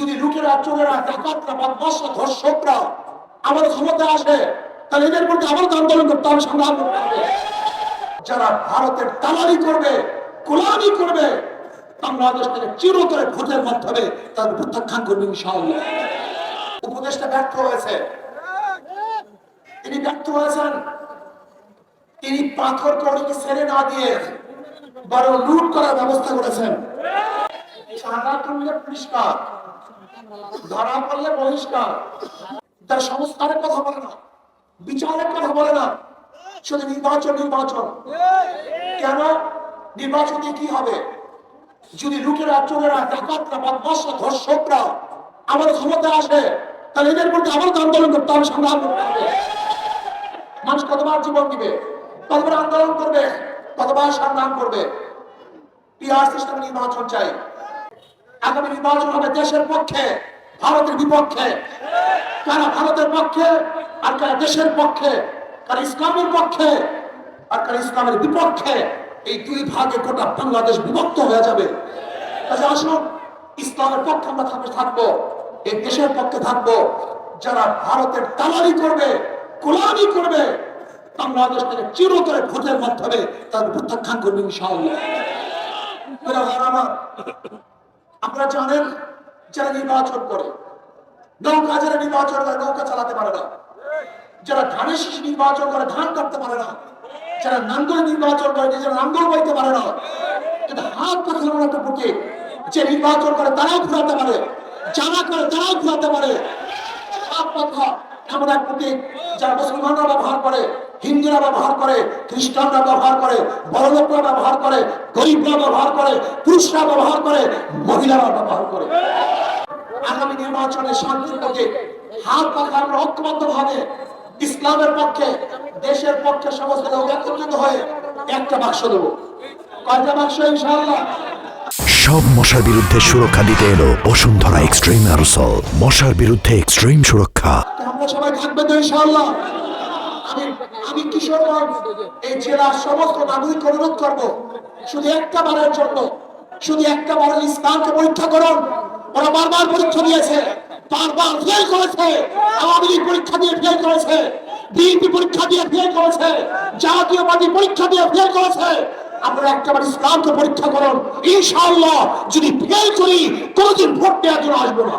যদি লুটেরা চোরেরা ডাকাতরা বদমাশরা ধর্ষকরা আমাদের ক্ষমতায় আসে, তাহলে এদের মধ্যে আবার আন্দোলন করতে হবে, সংগ্রাম করতে হবে। যারা ভারতের দালালি করবে, গোলামি করবে, বাংলাদেশ থেকে চিরতরে ভোটের মাধ্যমে তাদের প্রত্যাখ্যান করবে ইনশাআল্লাহ। উপদেশটা ব্যর্থ হয়েছে, তিনি ব্যর্থ হয়েছেন। তিনি পাথর কড়িকে ছেড়ে না দিয়ে বরং লুট করার ব্যবস্থা করেছেন। সাদা তুললে পরিষ্কার, ধরা পড়লে বহিষ্কার। তার সংস্কারের কথা বলে না, বিচারের কথা বলে না, শুধু নির্বাচন নির্বাচন। কেন নির্বাচন দিয়ে কি হবে? যদি লুটেরা চোরেরা ডাকাতরা বদমাশরা ধর্ষকরা আমাদের ক্ষমতায় আসে, তাহলে এদের মধ্যে আবার আন্দোলন করতে হবে, সংগ্রাম করতে হবে। মানুষ কতবার জীবন দিবে, কতবার আন্দোলন করবে, কতবার সংগ্রাম করবে। পিআর সিস্টেমে নির্বাচন চাই। আগামী নির্বাচন হবে দেশের পক্ষে, ভারতের বিপক্ষে। কারা ভারতের পক্ষে আর কারা দেশের পক্ষে, কারা ইসলামের পক্ষে আর কারা ইসলামের বিপক্ষে। এই দুই ভাগে গোটা বাংলাদেশ বিভক্ত হয়ে যাবে। কাজে আসুন, ইসলামের পক্ষে আমরা থাকবো, এই দেশের পক্ষে থাকবো। যারা ভারতের দালালি করবে, গোলামি করবে, বাংলাদেশ থেকে চিরতরে ভোটের মাধ্যমে তাদের প্রত্যাখ্যান করবে ইনশাআল্লাহ। আপনারা জানেন, যারা নির্বাচন করে, নৌকা যারা নির্বাচন করে নৌকা চালাতে পারে না, যারা ধানের শীষ নির্বাচন করে ধান কাটতে পারে না, যারা নাঙ্গল নির্বাচন করে নিজেরা নাঙ্গল বইতে পারে না, কিন্তু হাত পাখা এমন একটা প্রতীক, যে নির্বাচন করে তারাও ঘুরাতে পারে, যারা করে তারাও ঘুরাতে পারে। হাত পাখা এমন এক প্রতীক, যারা মুসলমানরা ব্যবহার করে, হিন্দুরা ব্যবহার করে, খ্রিস্টানরা ব্যবহার করে, বড়লোকরা ব্যবহার করে, গরিবরা ব্যবহার করে, পুরুষরা ব্যবহার করে, মহিলারা ব্যবহার করে। আগামী নির্বাচনে শান্তির পক্ষে হাত পাখা আমরা ঐক্যবদ্ধ ভাবে ইসলামের পক্ষে, দেশের পক্ষে সমস্ত লোক একত্রিত হয়ে একটা বাক্স দেবো। কয়টা বাক্স? ইনশাআল্লাহ। সব মশার বিরুদ্ধে সুরক্ষা দিতে এলো বসুন্ধরা এক্সট্রিম অ্যারোসল। মশার বিরুদ্ধে এক্সট্রিম সুরক্ষা। আমরা সবাই থাকবে তো ইনশাআল্লাহ। আমি কিশোরগঞ্জ এই জেলার সমস্ত নাগরিক অনুরোধ করবো, শুধু একটা বারের জন্য, শুধু একটা বারের ইসলামকে পরীক্ষা করুন। ওরা বারবার পরীক্ষা দিয়েছে, বারবার ফেল করেছে। আওয়ামী লীগ পরীক্ষা দিয়ে ফেল করেছে, বিএনপি পরীক্ষা দিয়ে ফেল করেছে, জাতীয় পার্টি পরীক্ষা দিয়ে ফেল করেছে। আপনারা একটাবার ইসলামকে পরীক্ষা করুন, ইনশাআল্লাহ। যদি ফেল করি, কোনদিন ভোট দেওয়ার জন্য আসবো না।